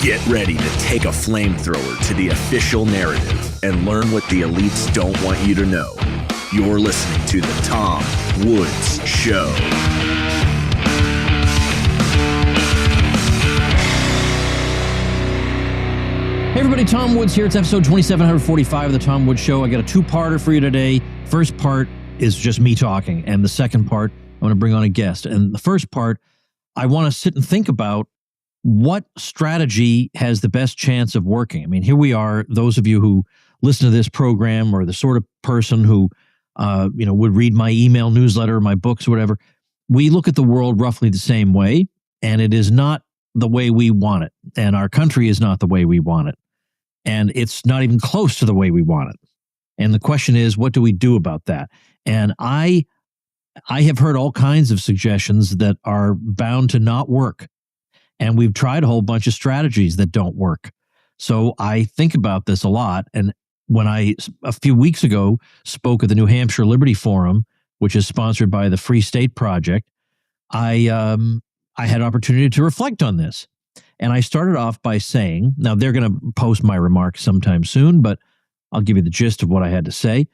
Get ready to take a flamethrower to the official narrative and learn what the elites don't want you to know. You're listening to The Tom Woods Show. Hey everybody, Tom Woods here. It's episode 2745 of The Tom Woods Show. I got a two-parter for you today. First part is just me talking, and the second part, I'm going to bring on a guest. And the first part, I want to sit and think about what strategy has the best chance of working. I mean, here we are, those of you who listen to this program or the sort of person who, would read my email newsletter, my books, whatever. We look at the world roughly the same way, and it is not the way we want it. And our country is not the way we want it. And it's not even close to the way we want it. And the question is, what do we do about that? And I have heard all kinds of suggestions that are bound to not work. And we've tried a whole bunch of strategies that don't work. So I think about this a lot. And when I, a few weeks ago, spoke at the New Hampshire Liberty Forum, which is sponsored by the Free State Project, I had an opportunity to reflect on this. And I started off by saying, now they're going to post my remarks sometime soon, but I'll give you the gist of what I had to say.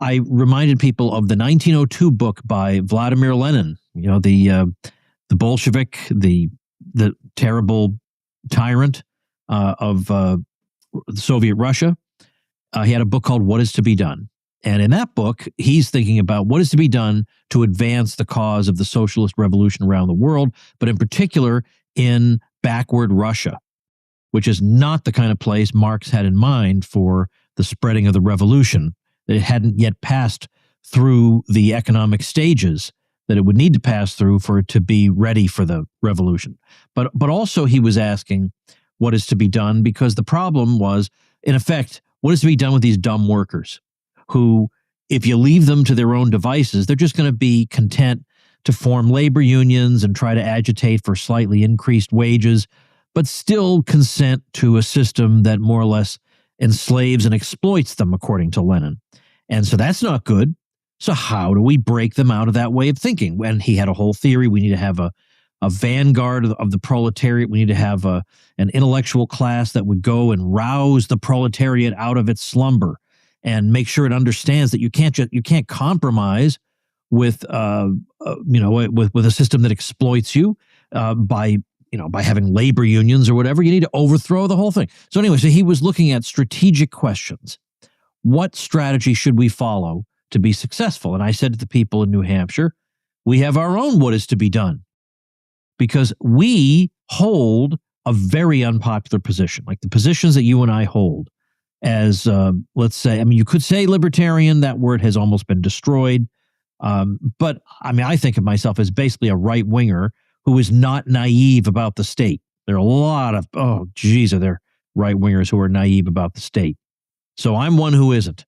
I reminded people of the 1902 book by Vladimir Lenin, the Bolshevik, the terrible tyrant of Soviet Russia. He had a book called What Is to Be Done. And in that book, he's thinking about what is to be done to advance the cause of the socialist revolution around the world, but in particular in backward Russia, which is not the kind of place Marx had in mind for the spreading of the revolution. It hadn't yet passed through the economic stages that it would need to pass through for it to be ready for the revolution. But also he was asking what is to be done, because the problem was, in effect, what is to be done with these dumb workers who, if you leave them to their own devices, they're just going to be content to form labor unions and try to agitate for slightly increased wages, but still consent to a system that more or less enslaves and exploits them, according to Lenin. And so that's not good. So how do we break them out of that way of thinking? And he had a whole theory. We need to have a vanguard of the proletariat. We need to have an intellectual class that would go and rouse the proletariat out of its slumber and make sure it understands that you can't compromise with a system that exploits you by having labor unions or whatever. You need to overthrow the whole thing. So anyway, so he was looking at strategic questions. What strategy should we follow to be successful? And I said to the people in New Hampshire, we have our own what is to be done, because we hold a very unpopular position, like the positions that you and I hold as, let's say, you could say libertarian. That word has almost been destroyed. But I think of myself as basically a right-winger who is not naive about the state. There are a lot of, are there right-wingers who are naive about the state. So I'm one who isn't.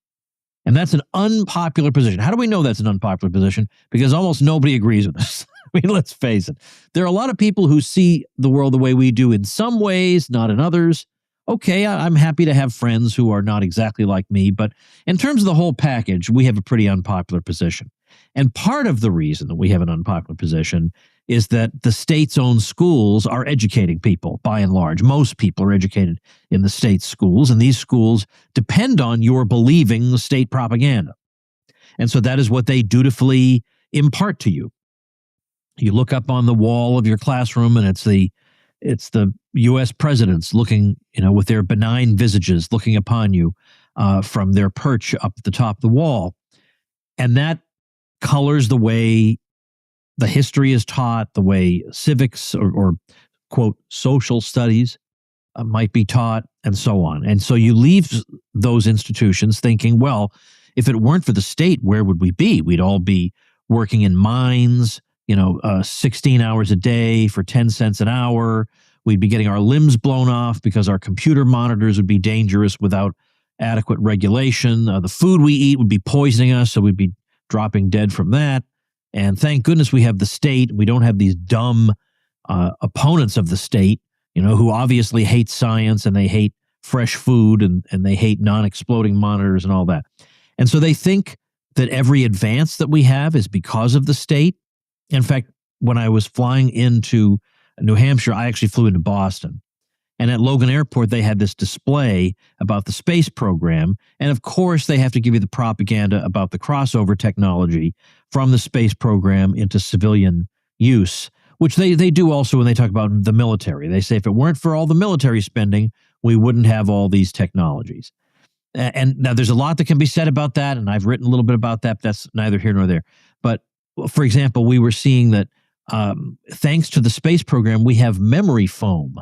And that's an unpopular position. How do we know that's an unpopular position? Because almost nobody agrees with us. Let's face it. There are a lot of people who see the world the way we do in some ways, not in others. Okay, I'm happy to have friends who are not exactly like me, but in terms of the whole package, we have a pretty unpopular position. And part of the reason that we have an unpopular position is that the state's own schools are educating people, by and large. Most people are educated in the state schools, and these schools depend on your believing the state propaganda. And so that is what they dutifully impart to you. You look up on the wall of your classroom, and it's the U.S. presidents looking, with their benign visages looking upon you from their perch up at the top of the wall. And that colors the way the history is taught, the way civics or quote, social studies might be taught, and so on. And so you leave those institutions thinking, well, if it weren't for the state, where would we be? We'd all be working in mines, 16 hours a day for 10 cents an hour. We'd be getting our limbs blown off because our computer monitors would be dangerous without adequate regulation. The food we eat would be poisoning us, so we'd be dropping dead from that. And thank goodness we have the state. We don't have these dumb opponents of the state, who obviously hate science, and they hate fresh food, and they hate non-exploding monitors and all that. And so they think that every advance that we have is because of the state. In fact, when I was flying into New Hampshire, I actually flew into Boston. And at Logan Airport, they had this display about the space program. And of course, they have to give you the propaganda about the crossover technology from the space program into civilian use, which they do also when they talk about the military. They say if it weren't for all the military spending, we wouldn't have all these technologies. And now there's a lot that can be said about that, and I've written a little bit about that, but that's neither here nor there. But for example, we were seeing that thanks to the space program, we have memory foam.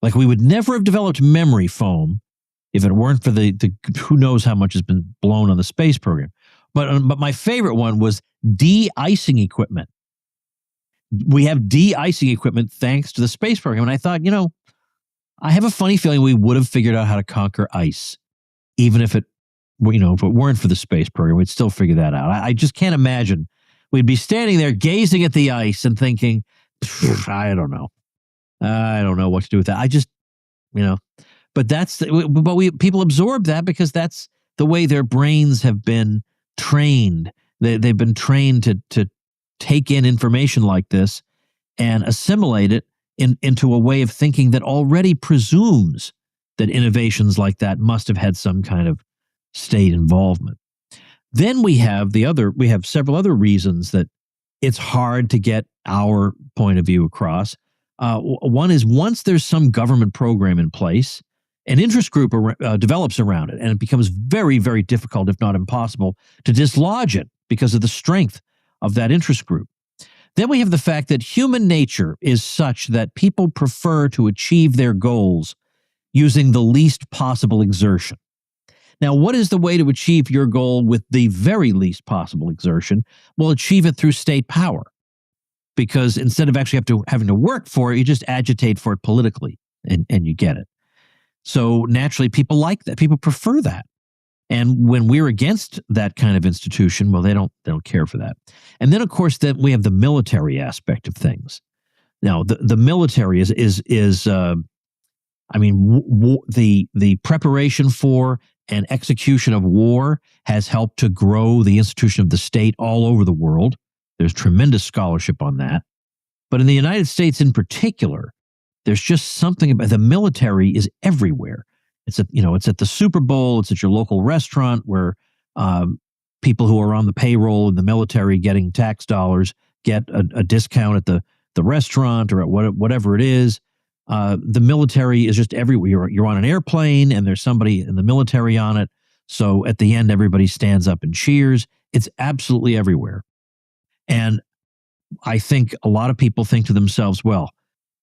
Like we would never have developed memory foam if it weren't for the who knows how much has been blown on the space program. But my favorite one was de-icing equipment. We have de-icing equipment thanks to the space program. And I thought, I have a funny feeling we would have figured out how to conquer ice, even if it weren't for the space program, we'd still figure that out. I just can't imagine we'd be standing there gazing at the ice and thinking, I don't know. I don't know what to do with that. I just, but people absorb that because that's the way their brains have been trained. They've been trained to take in information like this and assimilate it into a way of thinking that already presumes that innovations like that must have had some kind of state involvement. Then we have several other reasons that it's hard to get our point of view across. One is once there's some government program in place, an interest group develops around it, and it becomes very, very difficult, if not impossible, to dislodge it because of the strength of that interest group. Then we have the fact that human nature is such that people prefer to achieve their goals using the least possible exertion. Now, what is the way to achieve your goal with the very least possible exertion? Well, achieve it through state power. Because instead of actually having to work for it, you just agitate for it politically, and you get it. So naturally, people like that. People prefer that. And when we're against that kind of institution, well, they don't care for that. And then, of course, we have the military aspect of things. Now, the military is the preparation for and execution of war has helped to grow the institution of the state all over the world. There's tremendous scholarship on that. But in the United States in particular, there's just something about the military is everywhere. It's at the Super Bowl, it's at your local restaurant where people who are on the payroll in the military getting tax dollars get a discount at the restaurant or at whatever it is. The military is just everywhere. You're on an airplane and there's somebody in the military on it. So at the end, everybody stands up and cheers. It's absolutely everywhere. And I think a lot of people think to themselves, well,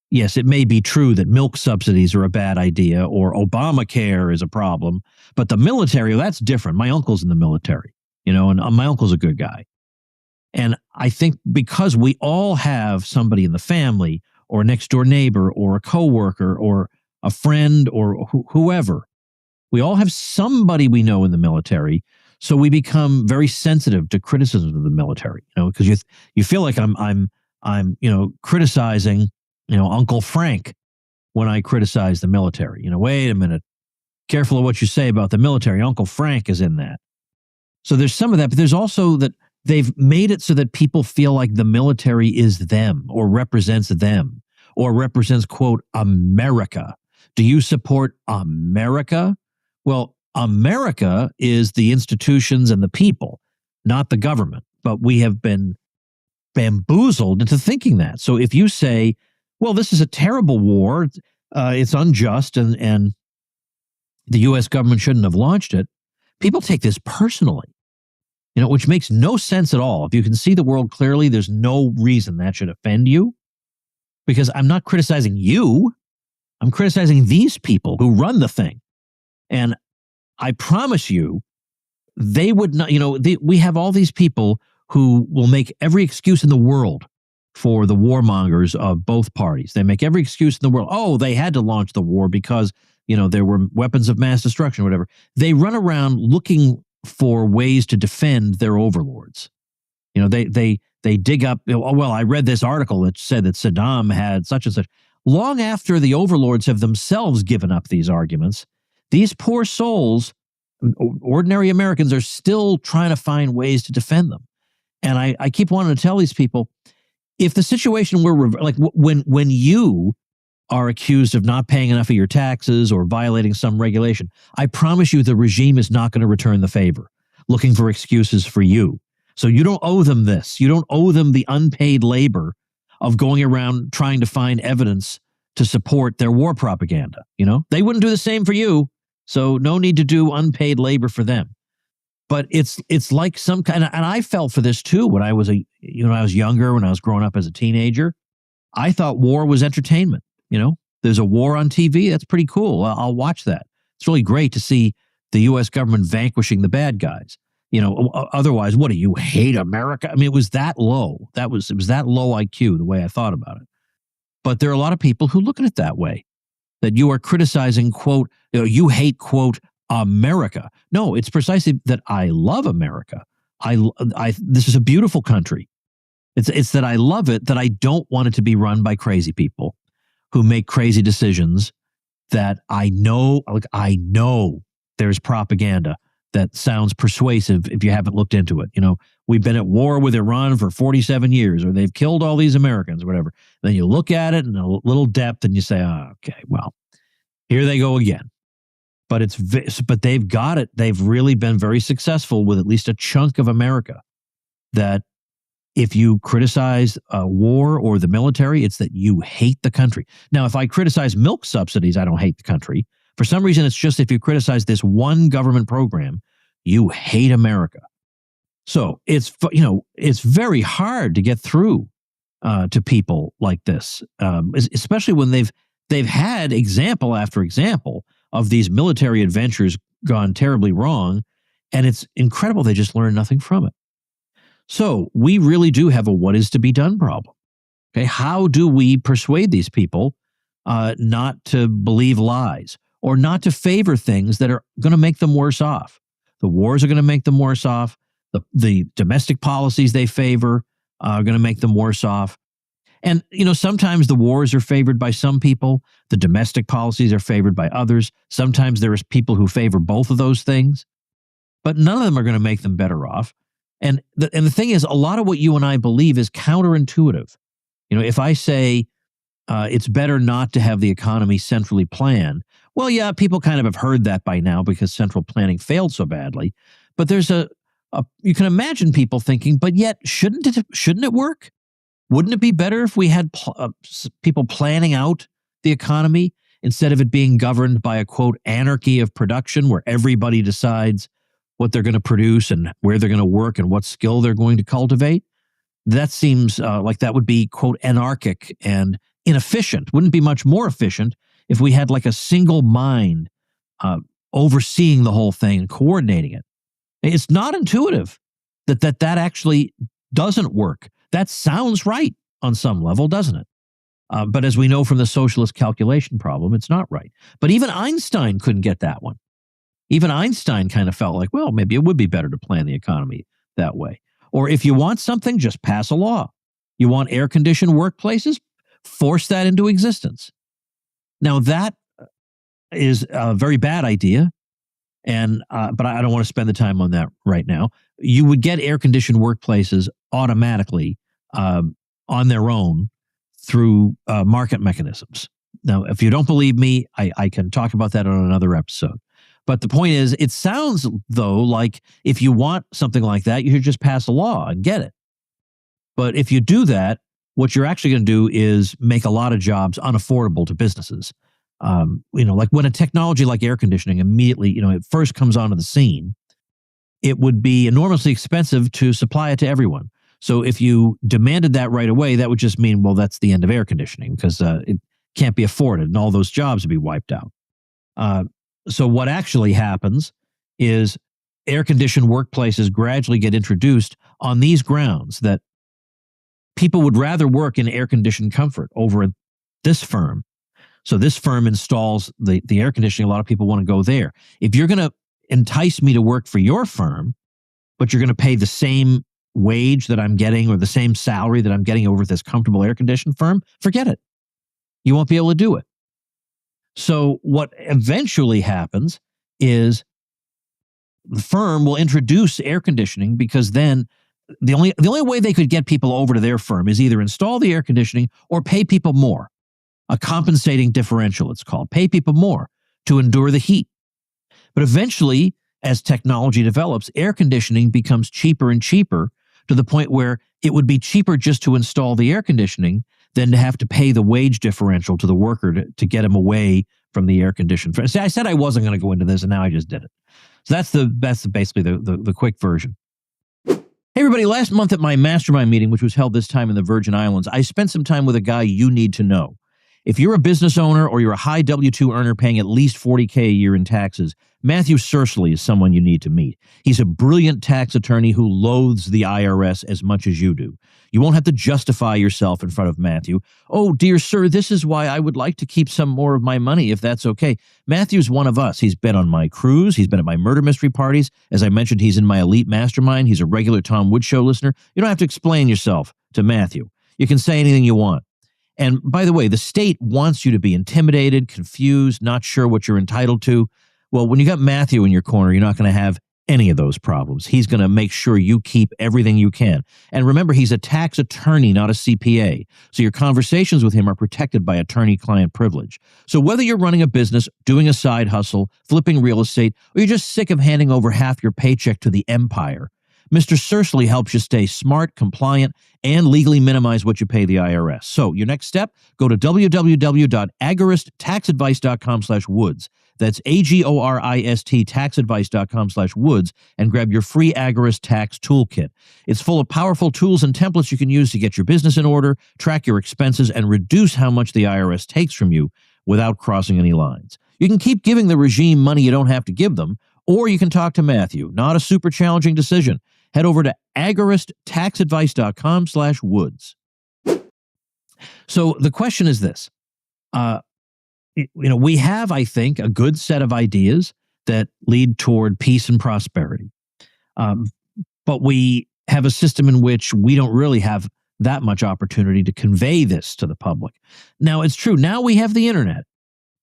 yes, it may be true that milk subsidies are a bad idea or Obamacare is a problem, but the military, that's different. My uncle's in the military, and my uncle's a good guy. And I think because we all have somebody in the family or a next door neighbor or a coworker or a friend or whoever, we all have somebody we know in the military. So we become very sensitive to criticism of the military, because you feel like I'm criticizing, Uncle Frank when I criticize the military. Wait a minute, careful of what you say about the military. Uncle Frank is in that. So there's some of that, but there's also that they've made it so that people feel like the military is them or represents them or represents, quote, America. Do you support America? Well, America is the institutions and the people, not the government. But we have been bamboozled into thinking that. So if you say, well, this is a terrible war, it's unjust, and the U.S. government shouldn't have launched it, people take this personally, which makes no sense at all. If you can see the world clearly, there's no reason that should offend you, because I'm not criticizing you. I'm criticizing these people who run the thing. And I promise you, they would not, we have all these people who will make every excuse in the world for the warmongers of both parties. They make every excuse in the world. Oh, they had to launch the war because, there were weapons of mass destruction or whatever. They run around looking for ways to defend their overlords. They dig up, well, I read this article that said that Saddam had such and such. Long after the overlords have themselves given up these arguments, these poor souls, ordinary Americans, are still trying to find ways to defend them. And I keep wanting to tell these people, if the situation were like when you are accused of not paying enough of your taxes or violating some regulation, I promise you the regime is not going to return the favor, looking for excuses for you. So you don't owe them this. You don't owe them the unpaid labor of going around trying to find evidence to support their war propaganda. They wouldn't do the same for you. So no need to do unpaid labor for them. But it's like some kind of, and I fell for this too when I was younger, when I was growing up as a teenager. I thought war was entertainment. There's a war on TV. That's pretty cool. I'll watch that. It's really great to see the U.S. government vanquishing the bad guys. Otherwise, what do you hate America? I mean, it was that low. It was that low IQ, the way I thought about it. But there are a lot of people who look at it that way, that you are criticizing, quote, you hate, quote, America. No, it's precisely that I love America. This is a beautiful country. It's that I love it, that I don't want it to be run by crazy people who make crazy decisions that I know there's propaganda that sounds persuasive if you haven't looked into it. We've been at war with Iran for 47 years, or they've killed all these Americans, or whatever. Then you look at it in a little depth and you say, oh, okay, well, here they go again. But they've got it. They've really been very successful with at least a chunk of America, that if you criticize war or the military, it's that you hate the country. Now, if I criticize milk subsidies, I don't hate the country. For some reason, it's just if you criticize this one government program, you hate America. So it's very hard to get through to people like this, especially when they've had example after example of these military adventures gone terribly wrong, and it's incredible they just learn nothing from it. So we really do have a what is to be done problem. Okay, how do we persuade these people not to believe lies or not to favor things that are going to make them worse off? The wars are going to make them worse off. The domestic policies they favor are going to make them worse off. And, sometimes the wars are favored by some people. The domestic policies are favored by others. Sometimes there is people who favor both of those things, but none of them are going to make them better off. And the thing is, a lot of what you and I believe is counterintuitive. If I say it's better not to have the economy centrally planned, well, yeah, people kind of have heard that by now because central planning failed so badly. But there's you can imagine people thinking, but yet shouldn't it work? Wouldn't it be better if we had people planning out the economy instead of it being governed by a, quote, anarchy of production where everybody decides what they're going to produce and where they're going to work and what skill they're going to cultivate? That seems like that would be, quote, anarchic and inefficient. Wouldn't it be much more efficient if we had like a single mind overseeing the whole thing and coordinating it? It's not intuitive that actually doesn't work. That sounds right on some level, doesn't it? But as we know from the socialist calculation problem, it's not right. But even Einstein couldn't get that one. Even Einstein kind of felt like, well, maybe it would be better to plan the economy that way. Or if you want something, just pass a law. You want air-conditioned workplaces? Force that into existence. Now, that is a very bad idea, but I don't want to spend the time on that right now. You would get air-conditioned workplaces automatically on their own through market mechanisms. Now, if you don't believe me, I can talk about that on another episode. But the point is, it sounds, though, like if you want something like that, you should just pass a law and get it. But if you do that, what you're actually going to do is make a lot of jobs unaffordable to businesses. Like when a technology like air conditioning immediately, it first comes onto the scene, it would be enormously expensive to supply it to everyone. So if you demanded that right away, that would just mean, well, that's the end of air conditioning because it can't be afforded and all those jobs would be wiped out. So what actually happens is air-conditioned workplaces gradually get introduced on these grounds that people would rather work in air-conditioned comfort over at this firm. So this firm installs the air conditioning. A lot of people want to go there. If you're going to entice me to work for your firm, but you're going to pay the same wage that I'm getting or the same salary that I'm getting over at this comfortable air-conditioned firm, forget it. You won't be able to do it. So what eventually happens is the firm will introduce air conditioning because then the only way they could get people over to their firm is either install the air conditioning or pay people more. A compensating differential, it's called. Pay people more to endure the heat. But eventually, as technology develops, air conditioning becomes cheaper and cheaper to the point where it would be cheaper just to install the air conditioning than to have to pay the wage differential to the worker to get him away from the air conditioner. See, I said I wasn't going to go into this, and now I just did it. So that's basically the quick version. Hey, everybody, last month at my mastermind meeting, which was held this time in the Virgin Islands, I spent some time with a guy you need to know. If you're a business owner or you're a high W-2 earner paying at least $40K a year in taxes, Matthew Sursley is someone you need to meet. He's a brilliant tax attorney who loathes the IRS as much as you do. You won't have to justify yourself in front of Matthew. Oh, dear sir, this is why I would like to keep some more of my money, if that's okay. Matthew's one of us. He's been on my cruise. He's been at my murder mystery parties. As I mentioned, he's in my elite mastermind. He's a regular Tom Woods Show listener. You don't have to explain yourself to Matthew. You can say anything you want. And by the way, the state wants you to be intimidated, confused, not sure what you're entitled to. Well, when you got Matthew in your corner, you're not going to have any of those problems. He's going to make sure you keep everything you can. And remember, he's a tax attorney, not a CPA. So your conversations with him are protected by attorney-client privilege. So whether you're running a business, doing a side hustle, flipping real estate, or you're just sick of handing over half your paycheck to the empire, Mr. Sursley helps you stay smart, compliant, and legally minimize what you pay the IRS. So your next step, go to www.agorist.taxadvice.com/woods. That's AGORIST taxadvice.com/woods and grab your free Agorist tax toolkit. It's full of powerful tools and templates you can use to get your business in order, track your expenses, and reduce how much the IRS takes from you without crossing any lines. You can keep giving the regime money you don't have to give them, or you can talk to Matthew. Not a super challenging decision. Head over to agoristtaxadvice.com/woods. So the question is this. We have, I think, a good set of ideas that lead toward peace and prosperity. But we have a system in which we don't really have that much opportunity to convey this to the public. Now, it's true. Now we have the internet.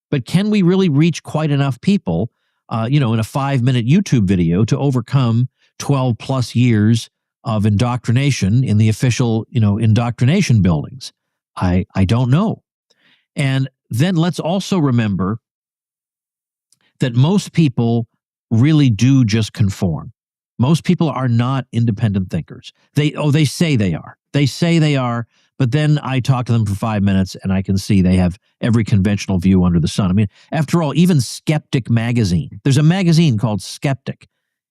But can we really reach quite enough people, in a 5-minute YouTube video to overcome 12 plus years of indoctrination in the official, indoctrination buildings? I don't know. And then let's also remember that most people really do just conform. Most people are not independent thinkers. They say they are. They say they are, but then I talk to them for 5 minutes and I can see they have every conventional view under the sun. I mean, after all, even Skeptic magazine, there's a magazine called Skeptic,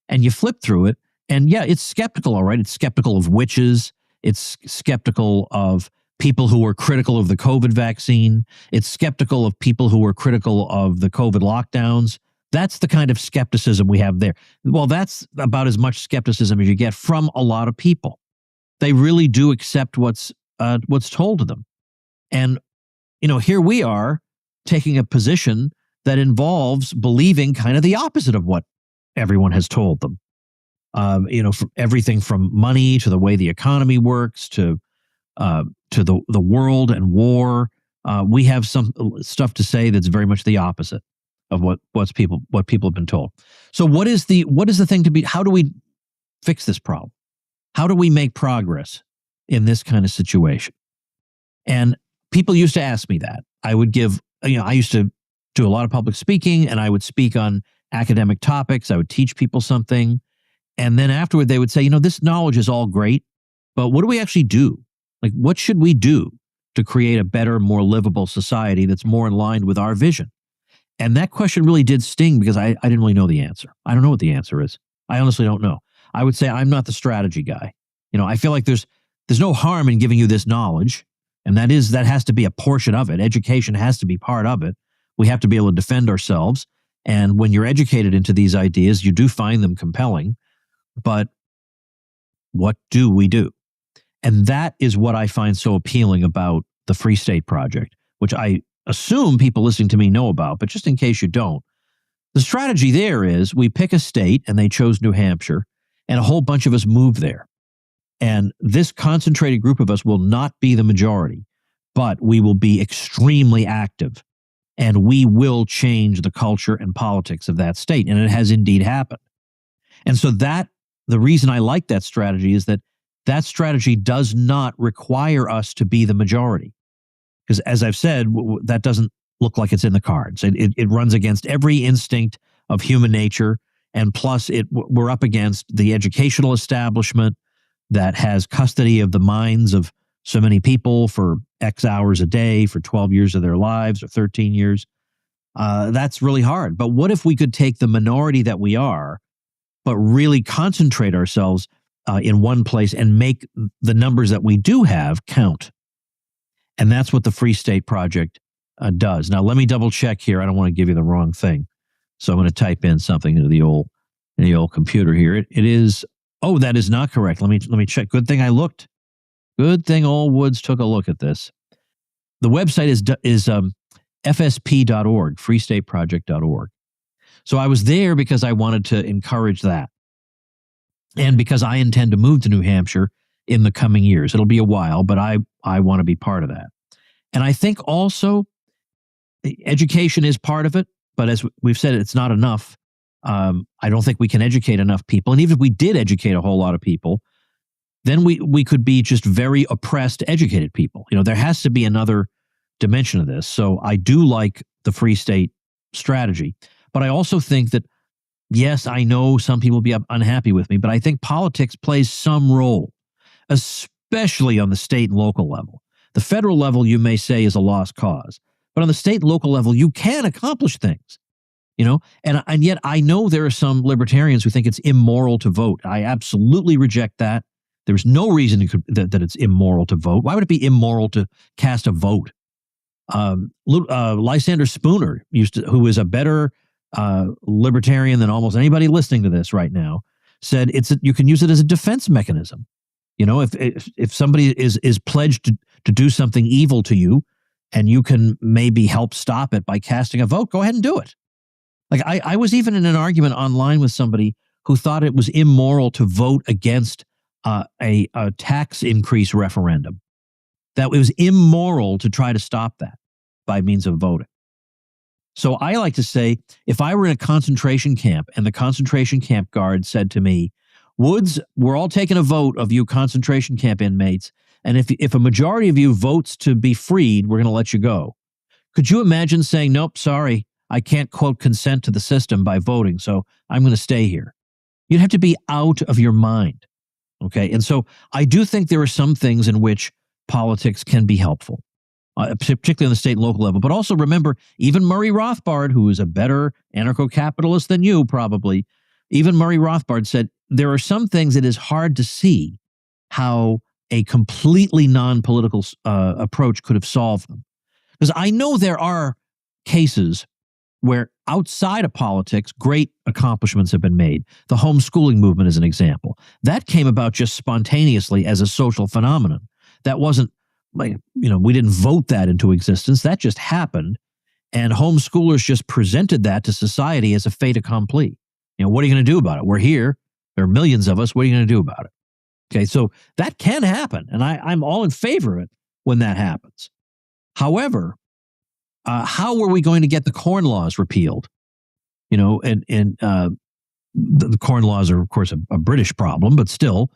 and you flip through it, and yeah, it's skeptical, all right? It's skeptical of witches. It's skeptical of people who are critical of the COVID vaccine. It's skeptical of people who are critical of the COVID lockdowns. That's the kind of skepticism we have there. Well, that's about as much skepticism as you get from a lot of people. They really do accept what's told to them. And, here we are taking a position that involves believing kind of the opposite of what everyone has told them. From everything from money to the way the economy works to the world and war. We have some stuff to say that's very much the opposite of what people have been told. So what is the thing to be? How do we fix this problem? How do we make progress in this kind of situation? And people used to ask me that. I would give, I used to do a lot of public speaking, and I would speak on academic topics. I would teach people something. And then afterward, they would say, this knowledge is all great, but what do we actually do? Like, what should we do to create a better, more livable society that's more in line with our vision? And that question really did sting because I didn't really know the answer. I don't know what the answer is. I honestly don't know. I would say I'm not the strategy guy. I feel like there's no harm in giving you this knowledge, and that has to be a portion of it. Education has to be part of it. We have to be able to defend ourselves. And when you're educated into these ideas, you do find them compelling. But what do we do? And that is what I find so appealing about the Free State Project, which I assume people listening to me know about, but just in case you don't, the strategy there is we pick a state, and they chose New Hampshire, and a whole bunch of us move there. And this concentrated group of us will not be the majority, but we will be extremely active, and we will change the culture and politics of that state. And it has indeed happened. And so the reason I like that strategy is that strategy does not require us to be the majority. Because as I've said, that doesn't look like it's in the cards. It runs against every instinct of human nature. And plus, we're up against the educational establishment that has custody of the minds of so many people for X hours a day for 12 years of their lives or 13 years. That's really hard. But what if we could take the minority that we are, but really concentrate ourselves in one place and make the numbers that we do have count? And that's what the Free State Project does. Now, let me double check here. I don't want to give you the wrong thing. So I'm going to type in something into the old computer here. It is, oh, that is not correct. Let me check. Good thing I looked. Good thing old Woods took a look at this. The website is fsp.org, freestateproject.org. So I was there because I wanted to encourage that. And because I intend to move to New Hampshire in the coming years. It'll be a while, but I want to be part of that. And I think also education is part of it, but as we've said, it's not enough. I don't think we can educate enough people. And even if we did educate a whole lot of people, then we could be just very oppressed, educated people. There has to be another dimension of this. So I do like the Free State strategy, but I also think that, yes, I know some people will be unhappy with me, but I think politics plays some role, especially on the state and local level. The federal level, you may say, is a lost cause, but on the state and local level, you can accomplish things. And yet I know there are some libertarians who think it's immoral to vote. I absolutely reject that. There's no reason that it's immoral to vote. Why would it be immoral to cast a vote? Lysander Spooner who is a better libertarian than almost anybody listening to this right now, said you can use it as a defense mechanism. If somebody is pledged to do something evil to you, and you can maybe help stop it by casting a vote, go ahead and do it. Like I was even in an argument online with somebody who thought it was immoral to vote against a tax increase referendum. That it was immoral to try to stop that by means of voting. So I like to say, if I were in a concentration camp and the concentration camp guard said to me, Woods, we're all taking a vote of you concentration camp inmates, and if a majority of you votes to be freed, we're going to let you go. Could you imagine saying, nope, sorry, I can't, quote, consent to the system by voting, so I'm going to stay here? You'd have to be out of your mind. Okay, and so I do think there are some things in which politics can be helpful, particularly on the state and local level. But also remember, even Murray Rothbard, who is a better anarcho-capitalist than you probably, even Murray Rothbard said there are some things it is hard to see how a completely non-political approach could have solved them. Because I know there are cases where outside of politics, great accomplishments have been made. The homeschooling movement is an example. That came about just spontaneously as a social phenomenon. That wasn't like, we didn't vote that into existence. That just happened. And homeschoolers just presented that to society as a fait accompli. What are you going to do about it? We're here. There are millions of us. What are you going to do about it? Okay, so that can happen. And I'm all in favor of it when that happens. However, how are we going to get the corn laws repealed? The corn laws are, of course, a British problem, but still,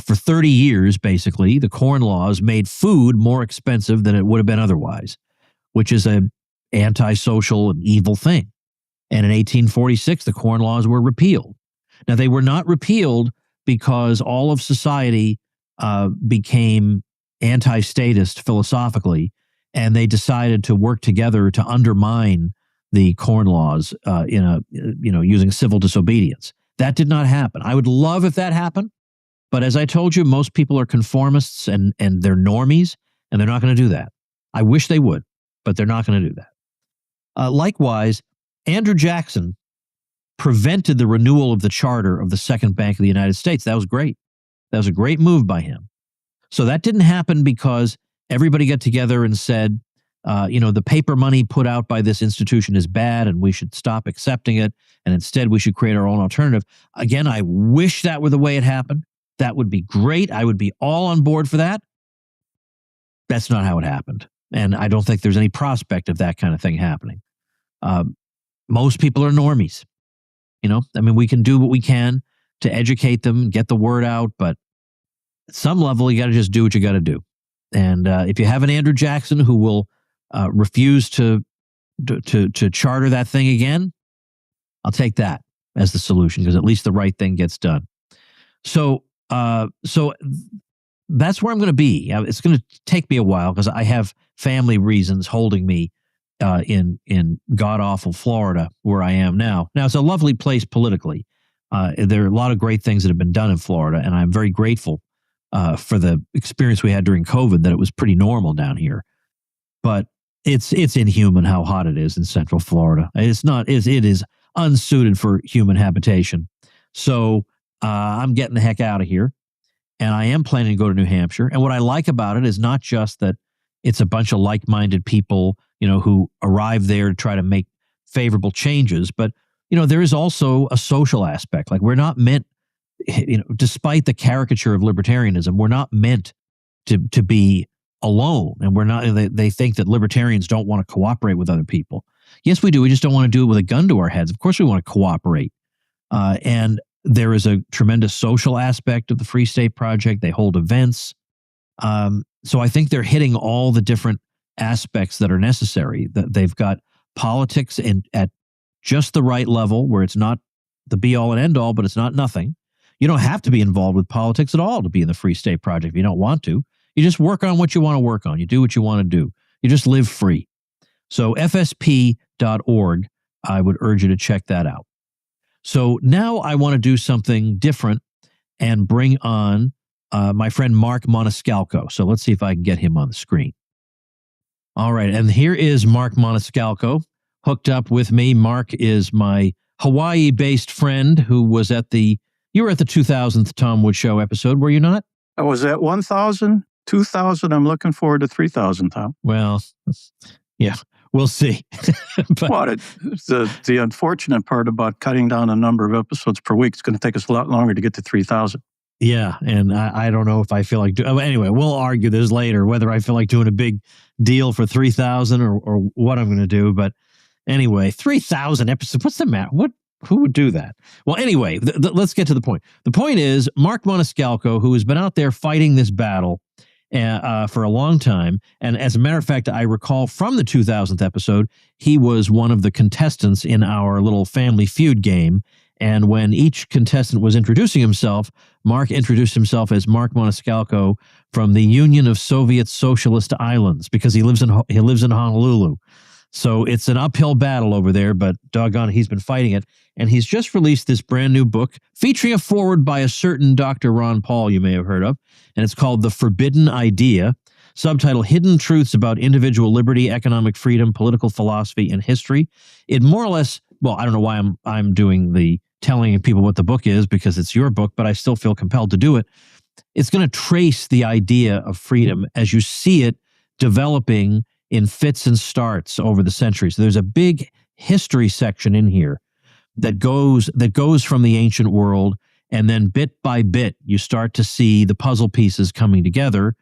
for 30 years, basically, the corn laws made food more expensive than it would have been otherwise, which is an antisocial and evil thing. And in 1846, the corn laws were repealed. Now, they were not repealed because all of society became anti-statist philosophically, and they decided to work together to undermine the corn laws using civil disobedience. That did not happen. I would love if that happened, but as I told you, most people are conformists and they're normies, and they're not going to do that. I wish they would, but they're not going to do that. Likewise, Andrew Jackson prevented the renewal of the charter of the Second Bank of the United States. That was great. That was a great move by him. So that didn't happen because everybody got together and said, the paper money put out by this institution is bad and we should stop accepting it, and instead we should create our own alternative. Again, I wish that were the way it happened. That would be great. I would be all on board for that. That's not how it happened. And I don't think there's any prospect of that kind of thing happening. Most people are normies. We can do what we can to educate them, get the word out, but at some level, you got to just do what you got to do. And if you have an Andrew Jackson who will refuse to charter that thing again, I'll take that as the solution, because at least the right thing gets done. So that's where I'm going to be. It's going to take me a while because I have family reasons holding me in god awful Florida, where I am now. Now, it's a lovely place politically. There are a lot of great things that have been done in Florida, and I'm very grateful for the experience we had during COVID, that it was pretty normal down here. But it's inhuman how hot it is in Central Florida. It is unsuited for human habitation. So I'm getting the heck out of here. And I am planning to go to New Hampshire. And what I like about it is not just that it's a bunch of like-minded people, who arrive there to try to make favorable changes, but, there is also a social aspect. Like, we're not meant, despite the caricature of libertarianism, we're not meant to be alone. And we're not, they think that libertarians don't want to cooperate with other people. Yes, we do. We just don't want to do it with a gun to our heads. Of course we want to cooperate. And there is a tremendous social aspect of the Free State Project. They hold events. So I think they're hitting all the different aspects that are necessary. That they've got politics at just the right level, where it's not the be all and end all, but it's not nothing. You don't have to be involved with politics at all to be in the Free State Project if you don't want to. You just work on what you want to work on. You do what you want to do. You just live free. So fsp.org, I would urge you to check that out. So now I want to do something different and bring on my friend Mark Moniscalco. So let's see if I can get him on the screen. All right, and here is Mark Moniscalco hooked up with me. Mark is my Hawaii-based friend who was you were at the 2000th Tom Woods Show episode, were you not? I was at 1,000, 2,000. I'm looking forward to 3,000, Tom. Well, yeah, we'll see. But the unfortunate part about cutting down the number of episodes per week, it's going to take us a lot longer to get to 3,000. Yeah, and I don't know if I feel like anyway, we'll argue this later, whether I feel like doing a big deal for 3,000 or what I'm going to do. But anyway, 3,000 episodes, what's the matter? Who would do that? Well, anyway, let's get to the point. The point is, Mark Moniscalco, who has been out there fighting this battle for a long time, and as a matter of fact, I recall from the 2000th episode, he was one of the contestants in our little Family Feud game. And when each contestant was introducing himself, Mark introduced himself as Mark Moniscalco from the Union of Soviet Socialist Islands, because he lives in Honolulu. So it's an uphill battle over there, but doggone, he's been fighting it. And he's just released this brand new book featuring a foreword by a certain Dr. Ron Paul you may have heard of. And it's called The Forbidden Idea, subtitle Hidden Truths About Individual Liberty, Economic Freedom, Political Philosophy, and History. It more or less, well, I don't know why I'm doing the telling people what the book is, because it's your book, but I still feel compelled to do it. It's going to trace the idea of freedom as you see it developing in fits and starts over the centuries. So there's a big history section in here that goes from the ancient world, and then bit by bit you start to see the puzzle pieces coming together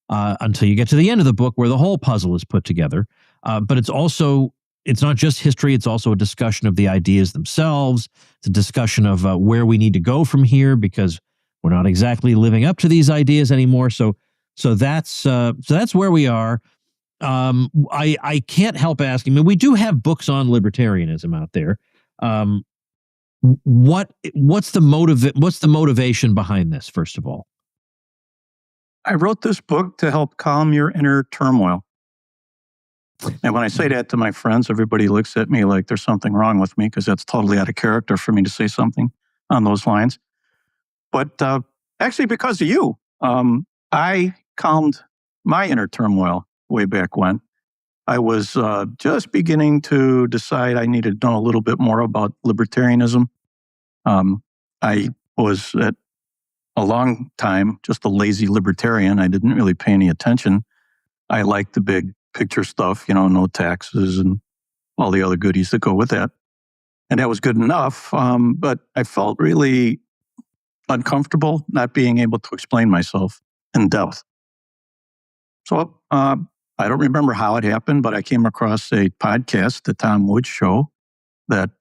until you get to the end of the book where the whole puzzle is put together. But it's not just history, it's also a discussion of the ideas themselves. It's a discussion of where we need to go from here, because we're not exactly living up to these ideas anymore. So that's where we are. I can't help asking. I mean, we do have books on libertarianism out there. What's the motivation behind this, first of all? I wrote this book to help calm your inner turmoil. And when I say that to my friends, everybody looks at me like there's something wrong with me, because that's totally out of character for me to say something on those lines. But actually, because of you, I calmed my inner turmoil way back when. I was just beginning to decide I needed to know a little bit more about libertarianism. I was at a long time just a lazy libertarian. I didn't really pay any attention. I liked the big picture stuff, no taxes and all the other goodies that go with that. And that was good enough. But I felt really uncomfortable not being able to explain myself in depth. So I don't remember how it happened, but I came across a podcast, the Tom Woods Show, that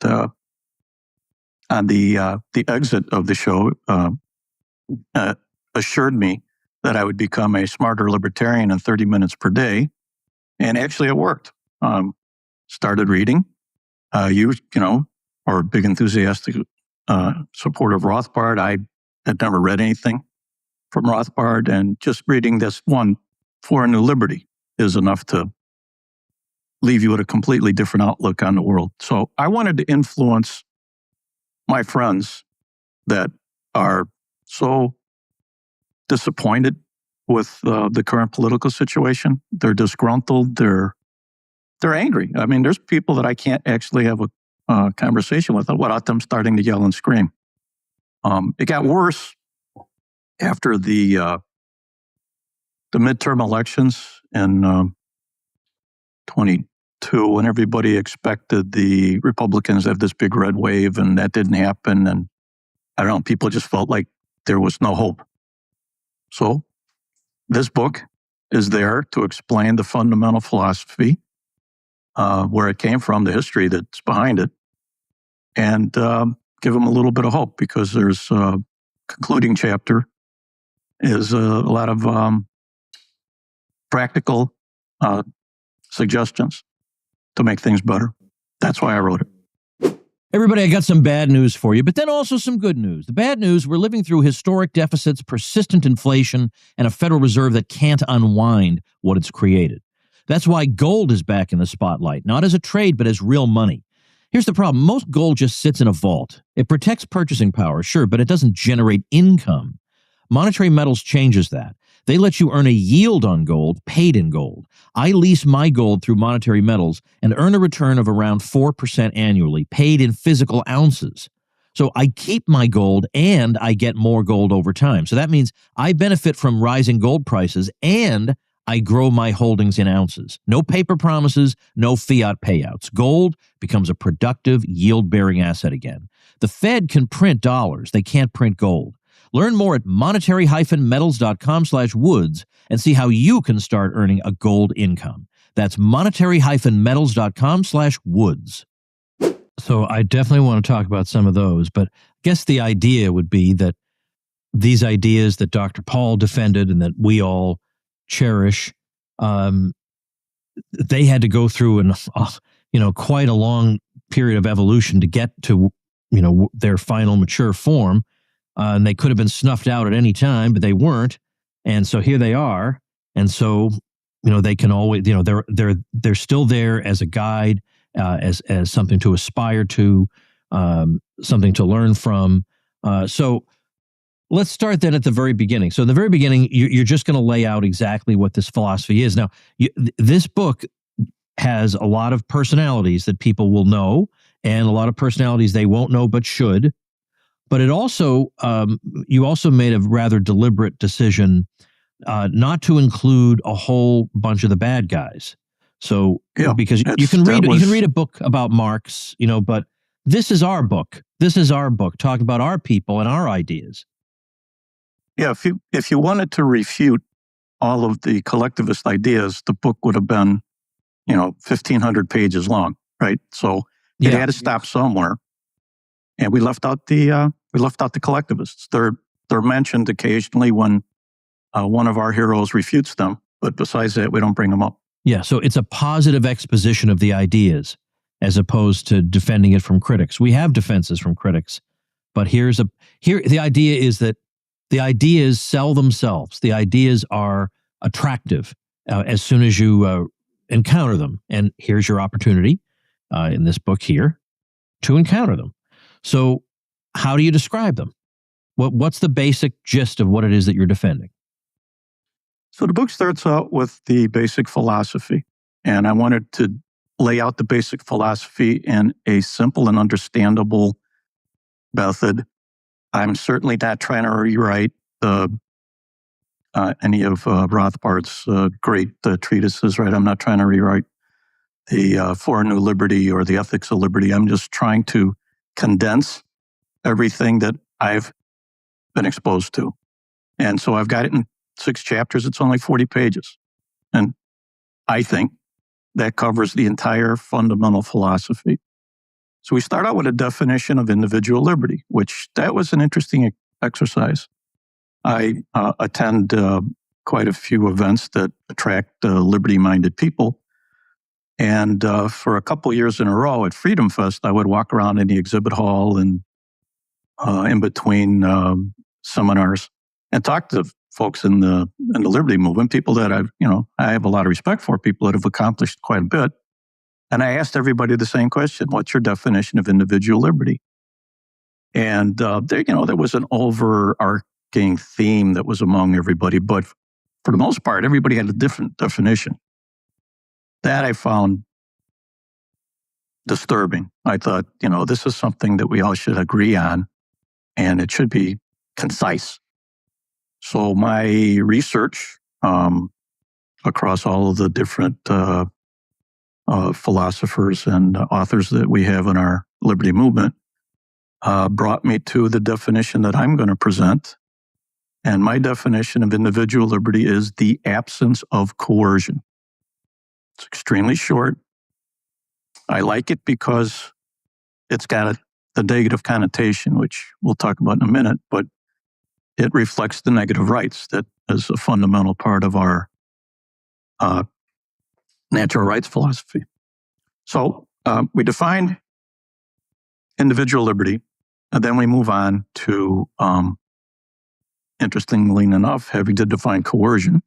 on the exit of the show assured me that I would become a smarter libertarian in 30 minutes per day. And actually it worked. Started reading, or big enthusiastic supporter of Rothbard. I had never read anything from Rothbard, and just reading this one, For a New Liberty, is enough to leave you with a completely different outlook on the world. So I wanted to influence my friends that are so disappointed with the current political situation. They're disgruntled. They're angry. I mean, there's people that I can't actually have a conversation with without them starting to yell and scream. It got worse after the midterm elections in 22, when everybody expected the Republicans to have this big red wave, and that didn't happen. And I don't know, people just felt like there was no hope. So this book is there to explain the fundamental philosophy, where it came from, the history that's behind it, and give them a little bit of hope, because there's a concluding chapter is a lot of practical suggestions to make things better. That's why I wrote it. Everybody, I got some bad news for you, but then also some good news. The bad news, we're living through historic deficits, persistent inflation, and a Federal Reserve that can't unwind what it's created. That's why gold is back in the spotlight, not as a trade, but as real money. Here's the problem. Most gold just sits in a vault. It protects purchasing power, sure, but it doesn't generate income. Monetary Metals changes that. They let you earn a yield on gold paid in gold. I lease my gold through Monetary Metals and earn a return of around 4% annually, paid in physical ounces. So I keep my gold and I get more gold over time. So that means I benefit from rising gold prices and I grow my holdings in ounces. No paper promises, no fiat payouts. Gold becomes a productive, yield-bearing asset again. The Fed can print dollars. They can't print gold. Learn more at monetary-metals.com/woods and see how you can start earning a gold income. That's monetary-metals.com/woods. So I definitely want to talk about some of those, but I guess the idea would be that these ideas that Dr. Paul defended and that we all cherish, they had to go through quite a long period of evolution to get to their final mature form. And they could have been snuffed out at any time, but they weren't. And so here they are. And so, they can always, they're still there as a guide, as something to aspire to, something to learn from. So let's start then at the very beginning. So in the very beginning, you're just going to lay out exactly what this philosophy is. Now, this book has a lot of personalities that people will know, and a lot of personalities they won't know but should. But it also, you also made a rather deliberate decision not to include a whole bunch of the bad guys. So, because you can read a book about Marx, but this is our book. This is our book, talking about our people and our ideas. Yeah, if you wanted to refute all of the collectivist ideas, the book would have been, 1,500 pages long, right? So it had to stop somewhere. And we left out the collectivists. They're mentioned occasionally when one of our heroes refutes them, but besides that, we don't bring them up. Yeah, so it's a positive exposition of the ideas as opposed to defending it from critics. We have defenses from critics, but here the idea is that the ideas sell themselves. The ideas are attractive as soon as you encounter them, and here's your opportunity in this book here to encounter them. So how do you describe them? What's the basic gist of what it is that you're defending? So the book starts out with the basic philosophy, and I wanted to lay out the basic philosophy in a simple and understandable method. I'm certainly not trying to rewrite any of Rothbard's great treatises, right? I'm not trying to rewrite the For a New Liberty or the Ethics of Liberty. I'm just trying to condense everything that I've been exposed to. And so I've got it in 6 chapters. It's only 40 pages. And I think that covers the entire fundamental philosophy. So we start out with a definition of individual liberty, which that was an interesting exercise. I attend quite a few events that attract liberty-minded people. And for a couple years in a row at Freedom Fest, I would walk around in the exhibit hall and in between seminars and talk to folks in the liberty movement, people that I have a lot of respect for, people that have accomplished quite a bit. And I asked everybody the same question: what's your definition of individual liberty? And there was an overarching theme that was among everybody, but for the most part, everybody had a different definition. That I found disturbing. I thought, this is something that we all should agree on, and it should be concise. So my research across all of the different philosophers and authors that we have in our liberty movement brought me to the definition that I'm going to present. And my definition of individual liberty is the absence of coercion. It's extremely short. I like it because it's got the negative connotation, which we'll talk about in a minute, but it reflects the negative rights that is a fundamental part of our natural rights philosophy. So we define individual liberty, and then we move on to, interestingly enough, having to define coercion.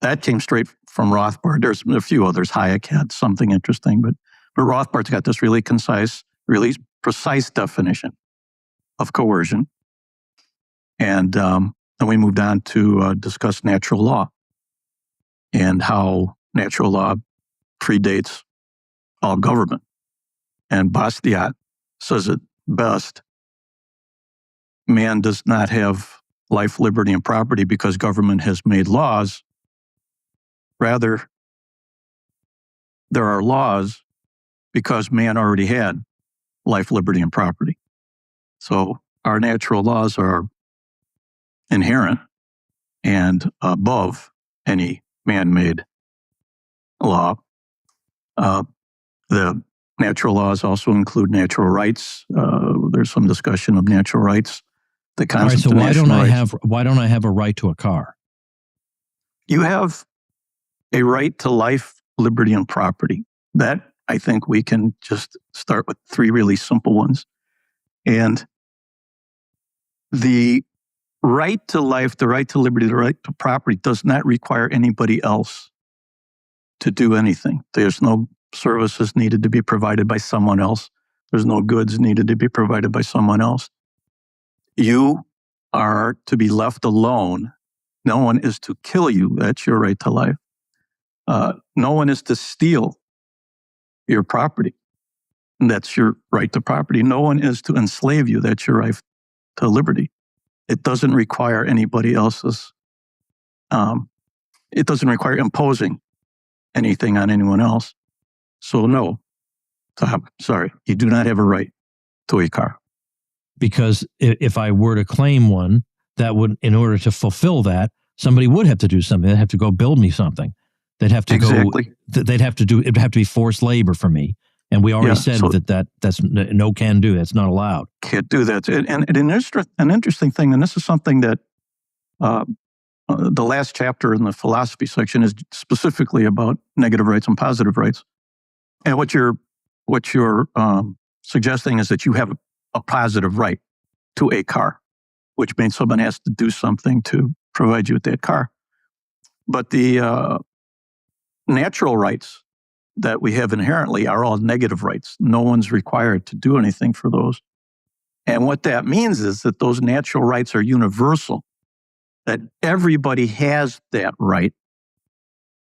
That came straight from Rothbard. There's a few others. Hayek had something interesting, but Rothbard's got this really concise, really precise definition of coercion. And then we moved on to discuss natural law and how natural law predates all government. And Bastiat says it best: man does not have life, liberty, and property because government has made laws. Rather, there are laws because man already had life, liberty, and property. So our natural laws are inherent and above any man-made law. The natural laws also include natural rights. There's some discussion of natural rights. The concept All right, so of why don't I have a right to a car? You have a right to life, liberty, and property. That, I think we can just start with three really simple ones. And the right to life, the right to liberty, the right to property does not require anybody else to do anything. There's no services needed to be provided by someone else. There's no goods needed to be provided by someone else. You are to be left alone. No one is to kill you. That's your right to life. No one is to steal your property. And that's your right to property. No one is to enslave you. That's your right to liberty. It doesn't require anybody else's, it doesn't require imposing anything on anyone else. So no, sorry, you do not have a right to a car. Because if I were to claim one, that would, in order to fulfill that, somebody would have to do something. They'd have to go build me something. They'd have to Exactly. They'd have to do. It'd have to be forced labor for me. And we already said that's no can do. That's not allowed. Can't do that. And an interesting thing, and this is something that the last chapter in the philosophy section is specifically about negative rights and positive rights. And what you're suggesting is that you have a positive right to a car, which means someone has to do something to provide you with that car. But the natural rights that we have inherently are all negative rights. No one's required to do anything for those. And what that means is that those natural rights are universal, that everybody has that right,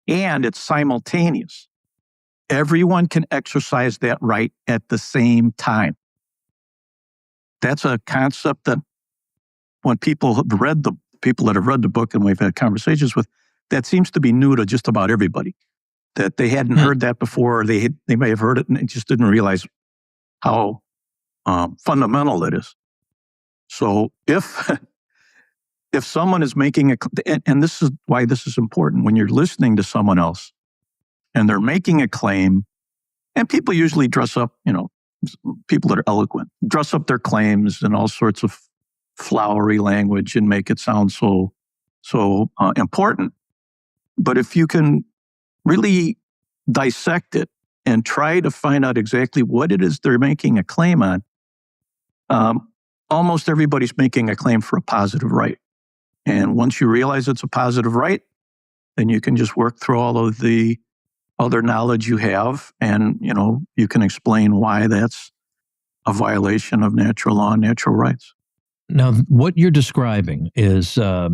and it's simultaneous. Everyone can exercise that right at the same time. That's a concept that when people that have read the book and we've had conversations with, that seems to be new to just about everybody. That they hadn't heard that before, or they may have heard it and just didn't realize how fundamental it is. So if someone is making and this is why this is important, when you're listening to someone else and they're making a claim, and people usually dress up, people that are eloquent, dress up their claims in all sorts of flowery language and make it sound so important. But if you can really dissect it and try to find out exactly what it is they're making a claim on, almost everybody's making a claim for a positive right. And once you realize it's a positive right, then you can just work through all of the other knowledge you have, and you can explain why that's a violation of natural law and natural rights. Now, what you're describing is a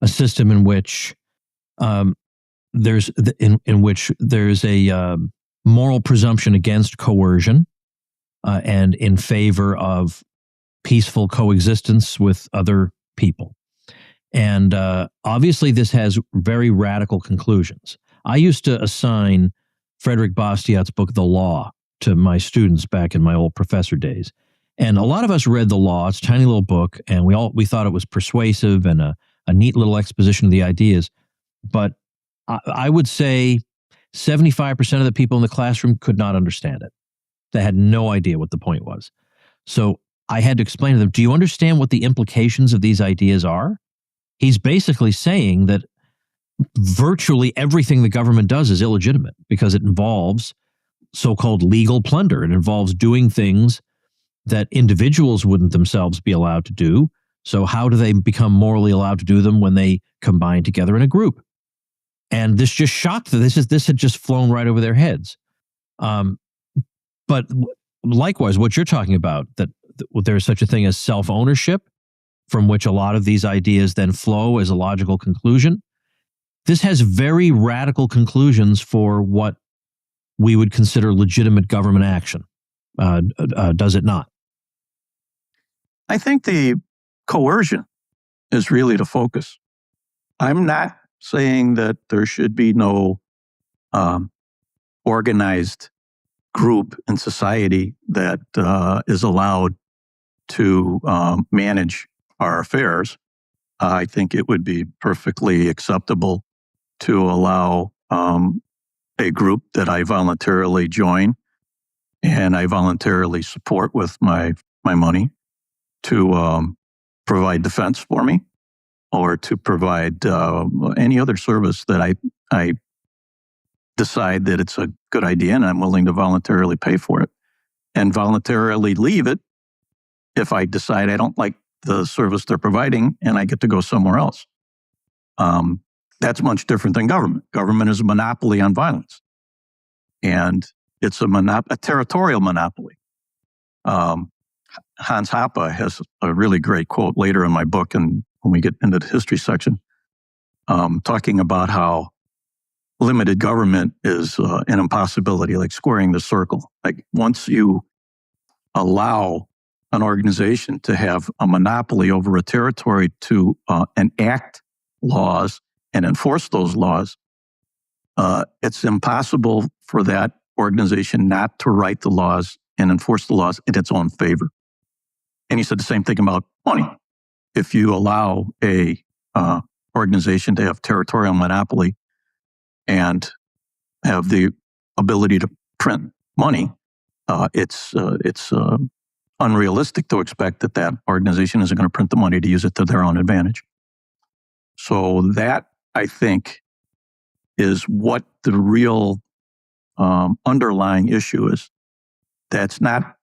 system in which there's a moral presumption against coercion and in favor of peaceful coexistence with other people. And obviously, this has very radical conclusions. I used to assign Frederick Bastiat's book, The Law, to my students back in my old professor days. And a lot of us read The Law. It's a tiny little book, and we thought it was persuasive and a neat little exposition of the ideas. But I would say 75% of the people in the classroom could not understand it. They had no idea what the point was. So I had to explain to them, do you understand what the implications of these ideas are? He's basically saying that virtually everything the government does is illegitimate because it involves so-called legal plunder. It involves doing things that individuals wouldn't themselves be allowed to do. So how do they become morally allowed to do them when they combine together in a group? And this just shocked them. This had just flown right over their heads. But likewise, what you're talking about, that there's such a thing as self-ownership, from which a lot of these ideas then flow as a logical conclusion. This has very radical conclusions for what we would consider legitimate government action. Does it not? I think the coercion is really the focus. I'm not saying that there should be no organized group in society that is allowed to manage our affairs. I think it would be perfectly acceptable to allow a group that I voluntarily join and I voluntarily support with my money to provide defense for me, or to provide any other service that I decide that it's a good idea and I'm willing to voluntarily pay for it, and voluntarily leave it if I decide I don't like the service they're providing and I get to go somewhere else. That's much different than government. Government is a monopoly on violence, and it's a territorial monopoly. Hans Hoppe has a really great quote later in my book, and when we get into the history section, talking about how limited government is an impossibility, like squaring the circle. Like once you allow an organization to have a monopoly over a territory to enact laws and enforce those laws, it's impossible for that organization not to write the laws and enforce the laws in its own favor. And he said the same thing about money. If you allow a organization to have territorial monopoly and have the ability to print money, it's unrealistic to expect that organization isn't going to print the money to use it to their own advantage. So that, I think, is what the real underlying issue is. That's not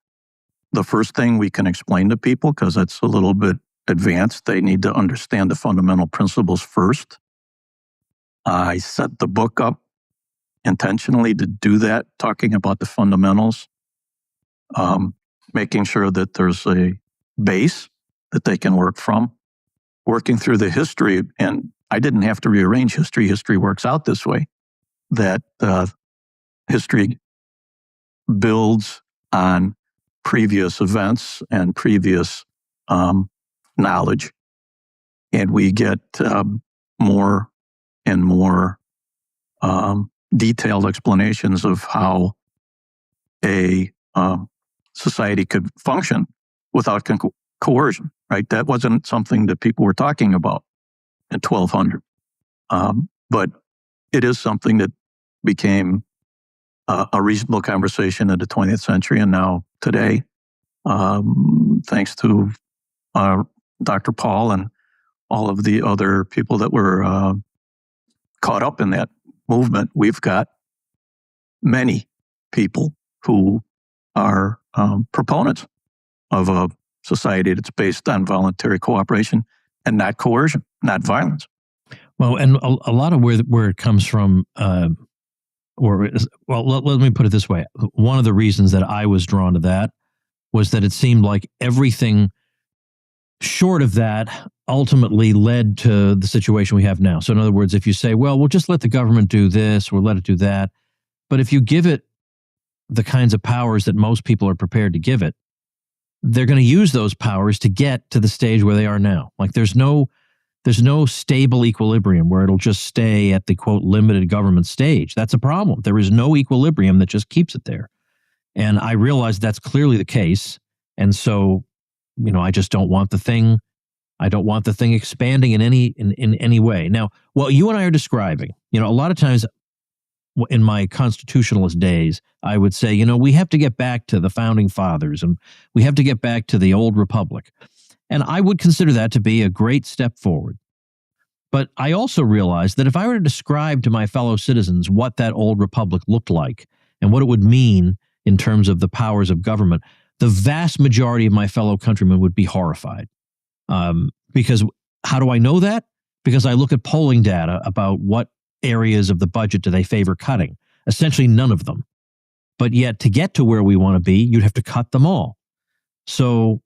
the first thing we can explain to people because it's a little bit advanced. They need to understand the fundamental principles first. I set the book up intentionally to do that, talking about the fundamentals, making sure that there's a base that they can work from, working through the history. And I didn't have to rearrange history. History works out this way, that history builds on previous events and previous knowledge. And we get more and more detailed explanations of how a society could function without coercion, right? That wasn't something that people were talking about in 1200. But it is something that became a reasonable conversation in the 20th century and now today, thanks to Dr. Paul and all of the other people that were caught up in that movement, we've got many people who are proponents of a society that's based on voluntary cooperation and not coercion, not violence. Well, and a lot of where it comes from, let me put it this way. One of the reasons that I was drawn to that was that it seemed like everything short of that ultimately led to the situation we have now. So in other words, if you say, well, we'll just let the government do this, we'll let it do that. But if you give it the kinds of powers that most people are prepared to give it, they're going to use those powers to get to the stage where they are now. Like there's no stable equilibrium where it'll just stay at the quote limited government stage. That's a problem. There is no equilibrium that just keeps it there. And I realize that's clearly the case. And so, I just don't want the thing. I don't want the thing expanding in any way. Now, what you and I are describing, a lot of times in my constitutionalist days, I would say, we have to get back to the founding fathers and we have to get back to the old republic. And I would consider that to be a great step forward. But I also realized that if I were to describe to my fellow citizens what that old republic looked like and what it would mean in terms of the powers of government, the vast majority of my fellow countrymen would be horrified. Because how do I know that? Because I look at polling data about what areas of the budget do they favor cutting. Essentially none of them. But yet to get to where we want to be, you'd have to cut them all. So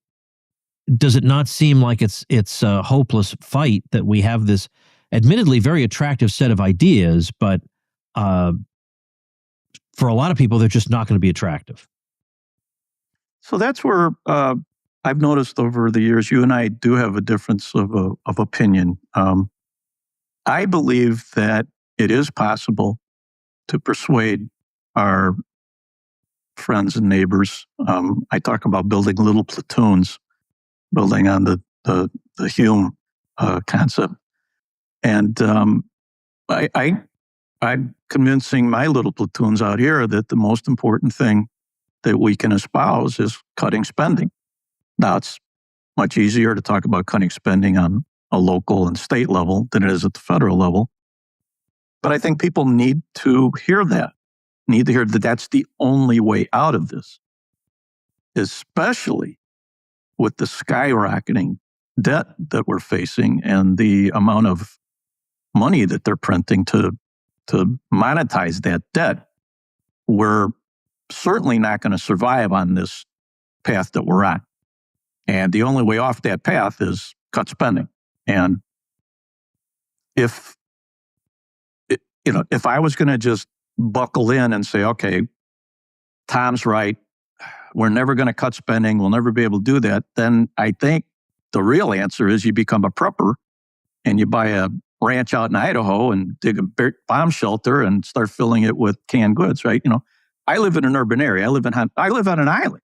does it not seem like it's a hopeless fight that we have this admittedly very attractive set of ideas, but for a lot of people, they're just not going to be attractive? So that's where I've noticed over the years, you and I do have a difference of opinion. I believe that it is possible to persuade our friends and neighbors. I talk about building little platoons, building on the Hume concept. And I'm convincing my little platoons out here that the most important thing that we can espouse is cutting spending. Now, it's much easier to talk about cutting spending on a local and state level than it is at the federal level. But I think people need to hear that, that's the only way out of this, especially with the skyrocketing debt that we're facing and the amount of money that they're printing to monetize that debt. We're certainly not going to survive on this path that we're on. And the only way off that path is cut spending. And if I was going to just buckle in and say, okay, Tom's right, we're never going to cut spending, we'll never be able to do that, then I think the real answer is you become a prepper and you buy a ranch out in Idaho and dig a bomb shelter and start filling it with canned goods, right? I live in an urban area. I live on an island.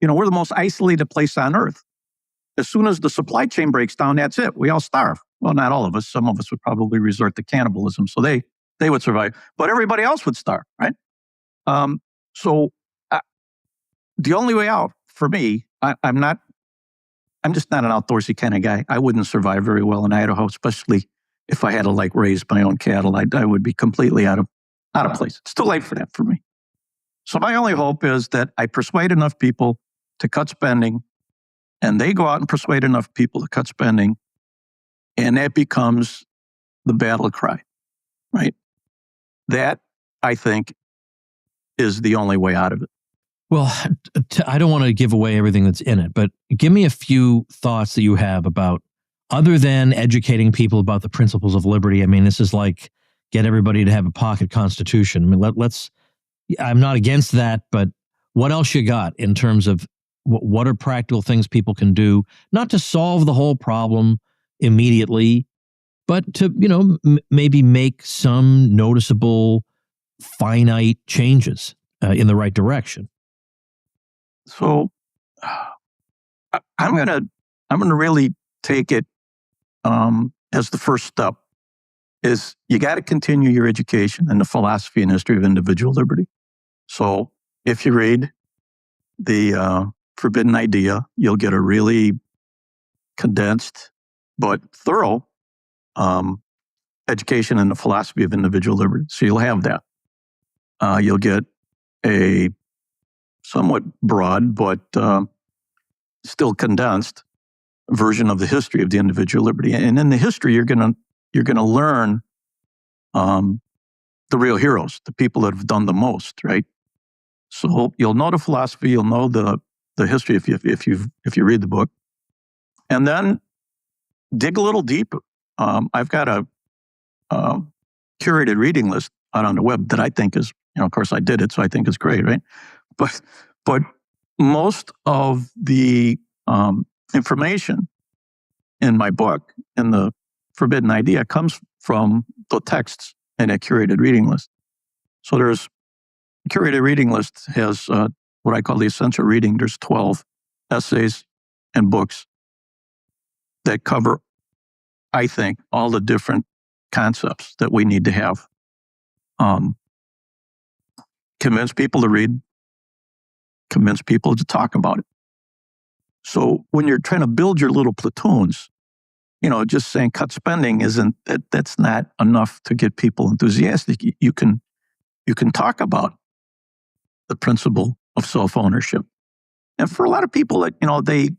We're the most isolated place on earth. As soon as the supply chain breaks down, that's it. We all starve. Well, not all of us. Some of us would probably resort to cannibalism, so they would survive. But everybody else would starve, right? So the only way out for me, I'm just not an outdoorsy kind of guy. I wouldn't survive very well in Idaho, especially if I had to raise my own cattle. I would be completely out of place. It's too late for that for me. So my only hope is that I persuade enough people to cut spending, and they go out and persuade enough people to cut spending, and that becomes the battle cry, right? That, I think, is the only way out of it. Well, I don't want to give away everything that's in it, but give me a few thoughts that you have about, other than educating people about the principles of liberty. I mean, this is like get everybody to have a pocket constitution. I mean, I'm not against that, but what else you got in terms of what are practical things people can do, not to solve the whole problem immediately, but to, maybe make some noticeable, finite changes in the right direction? So I'm gonna really take it as the first step. Is you got to continue your education in the philosophy and history of individual liberty. So if you read the Forbidden Idea, you'll get a really condensed but thorough education in the philosophy of individual liberty. So you'll have that. You'll get a somewhat broad but still condensed version of the history of the individual liberty. And in the history, you're gonna learn the real heroes, the people that have done the most, right? So you'll know the philosophy, you'll know the history if you read the book, and then dig a little deeper. I've got a curated reading list out on the web that I think is, of course I did it, so I think it's great, right? But most of the information in my book, in the Forbidden Idea, comes from the texts in a curated reading list. So there's curated reading list has what I call the essential reading. There's 12 essays and books that cover, I think, all the different concepts that we need to have. Convince people to read, convince people to talk about it. So when you're trying to build your little platoons, just saying cut spending that's not enough to get people enthusiastic. You can talk about the principle of self-ownership. And for a lot of people that, they,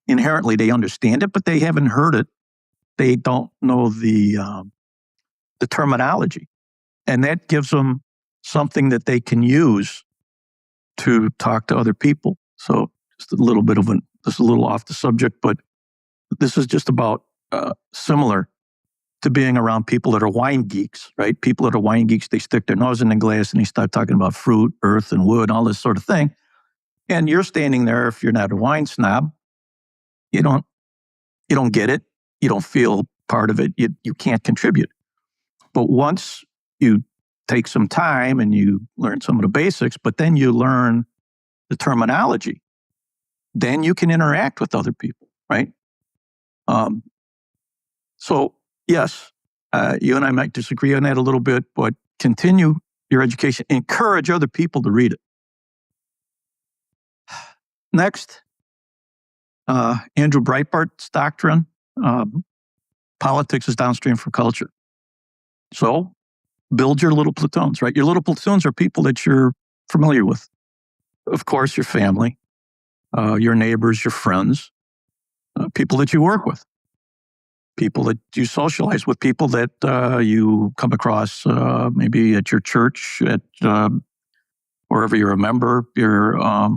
inherently they understand it, but they haven't heard it. They don't know the terminology. And that gives them something that they can use to talk to other people. So just a little bit of this is a little off the subject, but this is just about similar to being around people that are wine geeks, right? People that are wine geeks, they stick their nose in the glass and they start talking about fruit, earth, and wood, all this sort of thing. And you're standing there, if you're not a wine snob, you don't get it. You don't feel part of it. You can't contribute. But once you take some time and you learn some of the basics, but then you learn the terminology, then you can interact with other people, right? So yes, you and I might disagree on that a little bit, but continue your education. Encourage other people to read it. Next, Andrew Breitbart's doctrine, politics is downstream from culture. So build your little platoons, right? Your little platoons are people that you're familiar with. Of course, your family, your neighbors, your friends, people that you work with, people that you socialize with, people that you come across maybe at your church, at wherever you're a member, your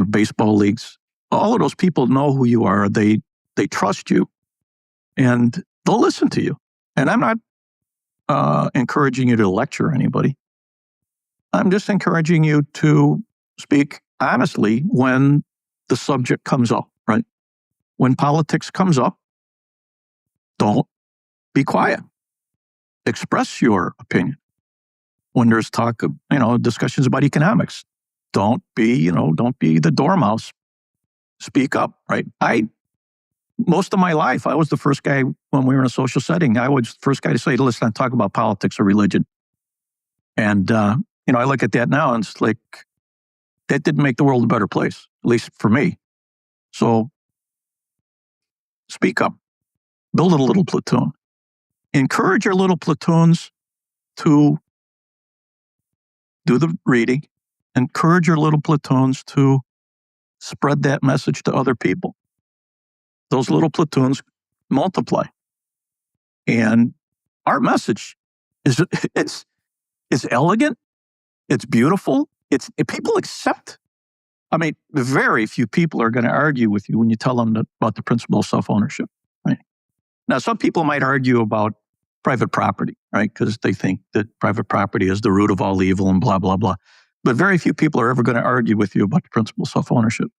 baseball leagues. All of those people know who you are. They trust you, and they'll listen to you. And I'm not encouraging you to lecture anybody. I'm just encouraging you to speak honestly when the subject comes up, right? When politics comes up, don't be quiet. Express your opinion. When there's talk of, discussions about economics, don't be the dormouse. Speak up, right? Most of my life, I was the first guy when we were in a social setting. I was the first guy to say, listen, talk about politics or religion. And, I look at that now and it's like, that didn't make the world a better place, at least for me. So speak up, build a little platoon. Encourage your little platoons to do the reading. Encourage your little platoons to spread that message to other people. Those little platoons multiply. And our message is it's elegant, it's beautiful, people accept. I mean, very few people are going to argue with you when you tell them about the principle of self-ownership, right? Now, some people might argue about private property, right? Because they think that private property is the root of all evil and blah, blah, blah. But very few people are ever going to argue with you about the principle of self-ownership.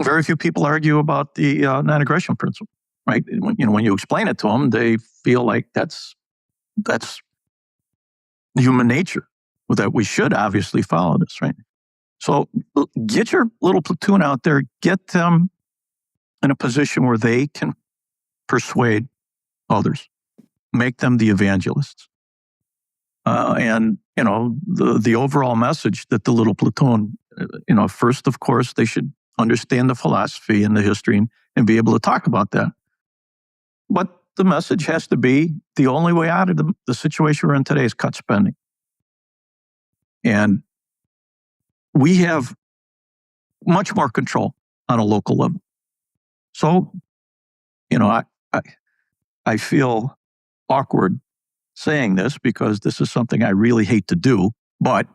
Very few people argue about the non-aggression principle, right? When you explain it to them, they feel like that's human nature, that we should obviously follow this, right? So get your little platoon out there, get them in a position where they can persuade others, make them the evangelists. And the overall message that the little platoon, first, of course, they should understand the philosophy and the history and be able to talk about that. But the message has to be the only way out of the situation we're in today is cut spending. And we have much more control on a local level. So, I feel awkward saying this because this is something I really hate to do, but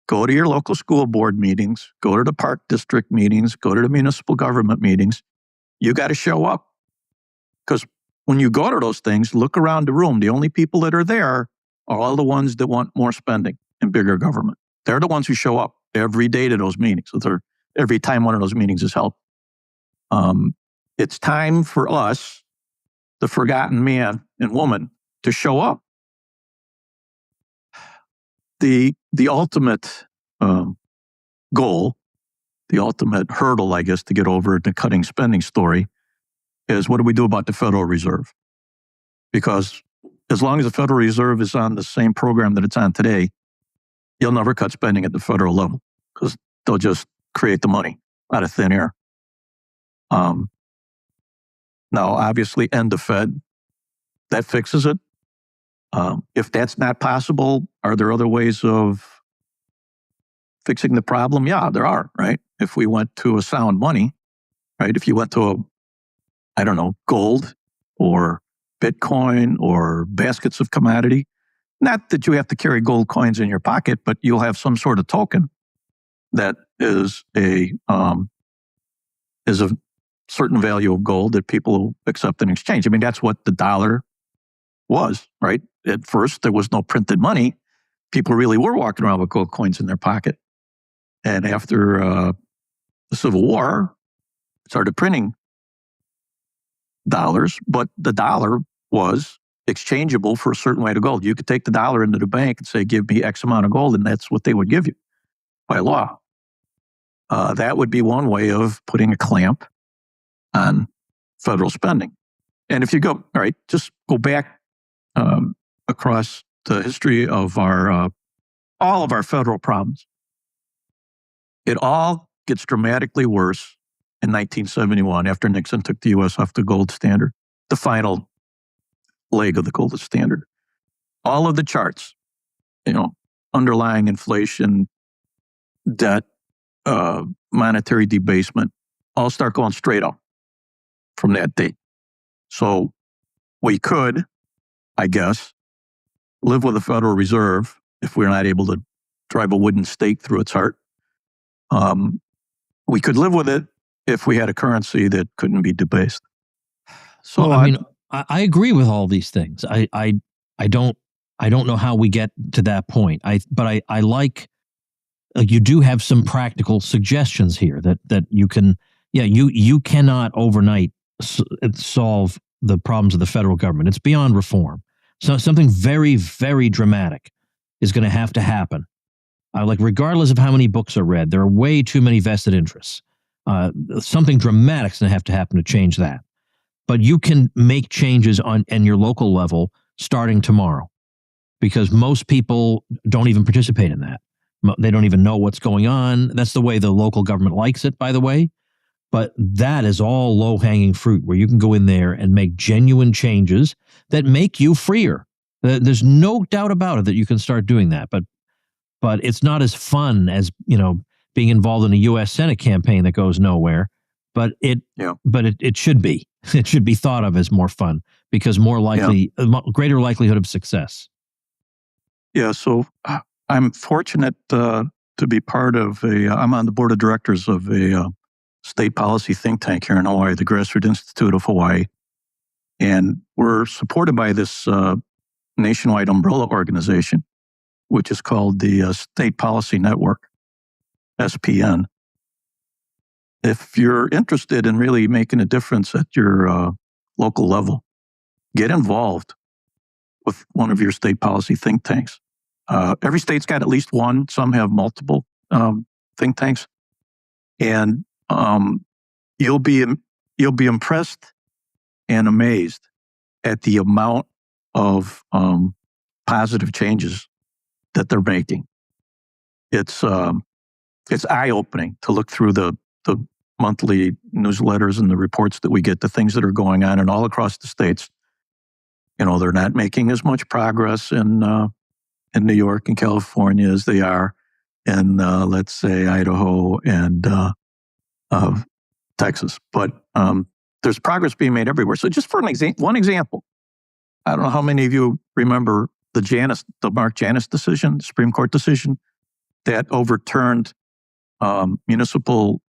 go to your local school board meetings, go to the park district meetings, go to the municipal government meetings. You got to show up. Because when you go to those things, look around the room. The only people that are there are all the ones that want more spending and bigger government. They're the ones who show up every day to those meetings, every time one of those meetings is held. It's time for us, the forgotten man and woman, to show up. The ultimate goal, the ultimate hurdle, I guess, to get over the cutting spending story is, what do we do about the Federal Reserve? Because as long as the Federal Reserve is on the same program that it's on today, you'll never cut spending at the federal level because they'll just create the money out of thin air. Now, obviously, end the Fed, that fixes it. If that's not possible, are there other ways of fixing the problem? Yeah, there are, right? If we went to a sound money, right? If you went to gold or Bitcoin or baskets of commodity, not that you have to carry gold coins in your pocket, but you'll have some sort of token that is a certain value of gold that people accept in exchange. I mean, that's what the dollar was, right? At first, there was no printed money. People really were walking around with gold coins in their pocket. And after the Civil War, started printing dollars, but the dollar was exchangeable for a certain weight of gold. You could take the dollar into the bank and say, give me X amount of gold, and that's what they would give you by law. That would be one way of putting a clamp on federal spending. And if you go, all right, just go back across the history of all of our federal problems. It all gets dramatically worse in 1971 after Nixon took the U.S. off the gold standard, the final leg of the gold standard. All of the charts, underlying inflation, debt, monetary debasement, all start going straight up from that date. So we could, I guess, live with a Federal Reserve if we're not able to drive a wooden stake through its heart. We could live with it if we had a currency that couldn't be debased. So well, I agree with all these things. I don't know how we get to that point. But I like you do have some practical suggestions here that you can. Yeah, you cannot overnight solve the problems of the federal government. It's beyond reform. So something very, very dramatic is going to have to happen. Regardless of how many books are read, there are way too many vested interests. Something dramatic is going to have to happen to change that. But you can make changes on your local level starting tomorrow, because most people don't even participate in that. They don't even know what's going on. That's the way the local government likes it, by the way. But that is all low-hanging fruit where you can go in there and make genuine changes that make you freer. There's no doubt about it that you can start doing that. But it's not as fun as, being involved in a U.S. Senate campaign that goes nowhere. But it should be. It should be thought of as more fun because greater likelihood of success. Yeah, so I'm fortunate to be part of I'm on the board of directors of a state policy think tank here in Hawaii, the Grassroots Institute of Hawaii. And we're supported by this nationwide umbrella organization, which is called the State Policy Network, SPN. If you're interested in really making a difference at your local level, get involved with one of your state policy think tanks. Every state's got at least one. Some have multiple think tanks. And you'll be impressed and amazed at the amount of positive changes that they're making. It's eye-opening to look through the monthly newsletters and the reports that we get, the things that are going on and all across the states. They're not making as much progress in New York and California as they are in, let's say, Idaho and Texas. But there's progress being made everywhere. So just for one example, I don't know how many of you remember the Mark Janus decision, the Supreme Court decision that overturned municipal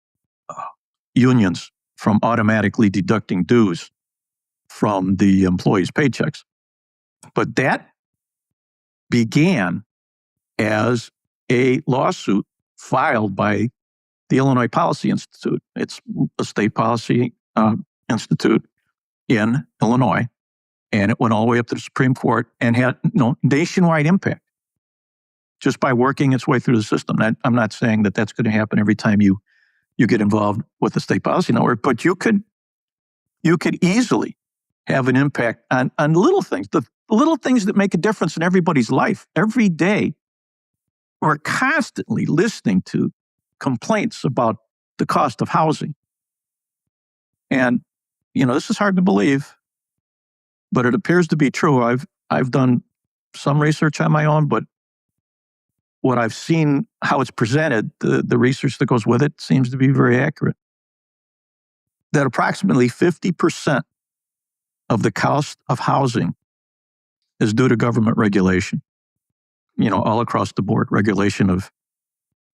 unions from automatically deducting dues from the employees' paychecks. But that began as a lawsuit filed by the Illinois Policy Institute. It's a state policy institute in Illinois, and it went all the way up to the Supreme Court and had nationwide impact just by working its way through the system. I'm not saying that that's going to happen every time you get involved with the state policy network, but you could easily have an impact on little things, the little things that make a difference in everybody's life. Every day, we're constantly listening to complaints about the cost of housing. And, this is hard to believe, but it appears to be true. I've done some research on my own, but what I've seen, how it's presented, the research that goes with it seems to be very accurate. That approximately 50% of the cost of housing is due to government regulation. All across the board, regulation of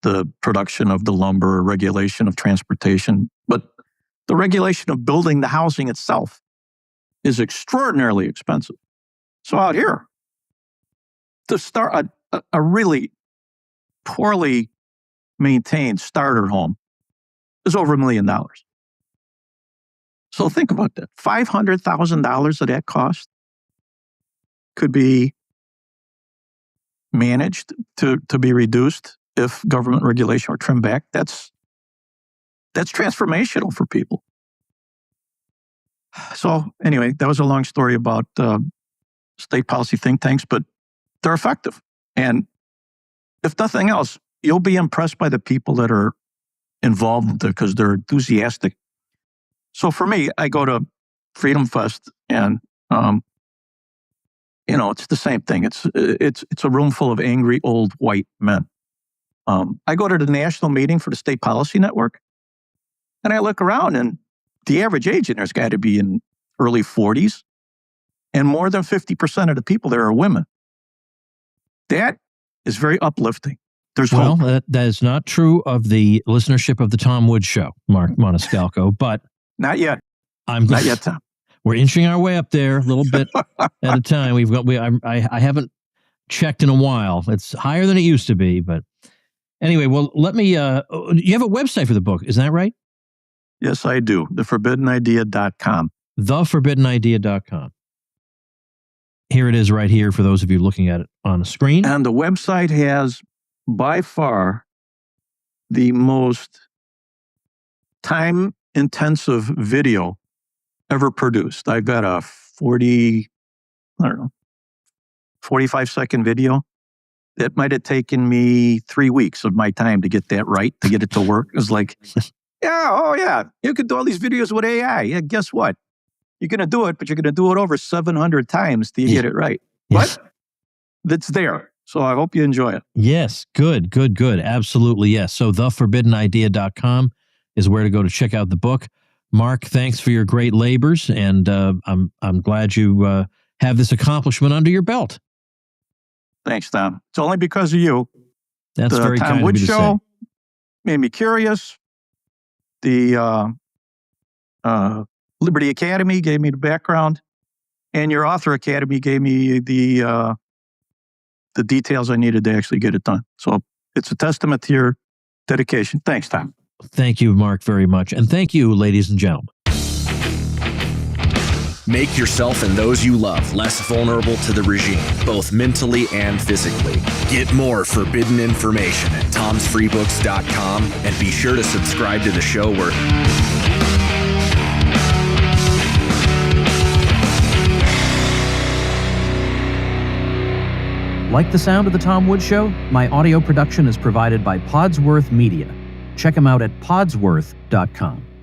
the production of the lumber, regulation of transportation. But the regulation of building the housing itself is extraordinarily expensive. So out here, to start a really poorly maintained starter home is over $1 million. So think about that. $500,000 of that cost could be managed to be reduced if government regulation were trimmed back. That's transformational for people. So anyway, that was a long story about state policy think tanks, but they're effective. And if nothing else, you'll be impressed by the people that are involved because they're enthusiastic. So for me, I go to Freedom Fest and, it's the same thing. It's a room full of angry old white men. I go to the national meeting for the State Policy Network, and I look around, and the average age in there's got to be in early 40s, and more than 50% of the people there are women. That is very uplifting. There's hope. That is not true of the listenership of the Tom Woods Show, Mark Moniscalco, but not yet. Not yet, Tom. We're inching our way up there a little bit at a time. I haven't checked in a while. It's higher than it used to be, but anyway, well, let me, you have a website for the book, isn't that right? Yes, I do. TheForbiddenIdea.com. TheForbiddenIdea.com. Here it is right here for those of you looking at it on the screen. And the website has by far the most time-intensive video ever produced. I've got a 45-second video that might have taken me 3 weeks of my time to get that right, to get it to work. It was like, you could do all these videos with AI. Yeah, guess what? You're going to do it, but you're going to do it over 700 times till you get it right. Yes. But that's there. So I hope you enjoy it. Yes, good. Absolutely, yes. So TheForbiddenIdea.com is where to go to check out the book. Mark, thanks for your great labors, and I'm glad you have this accomplishment under your belt. Thanks, Tom. It's only because of you. That's very Tom kind Woods of you to Show say. Made me curious. The Liberty Academy gave me the background, and your Author Academy gave me the details I needed to actually get it done. So it's a testament to your dedication. Thanks, Tom. Thank you, Mark, very much. And thank you, ladies and gentlemen. Make yourself and those you love less vulnerable to the regime, both mentally and physically. Get more forbidden information at tomsfreebooks.com, and be sure to subscribe to the show where... Like the sound of The Tom Woods Show? My audio production is provided by Podsworth Media. Check him out at podsworth.com.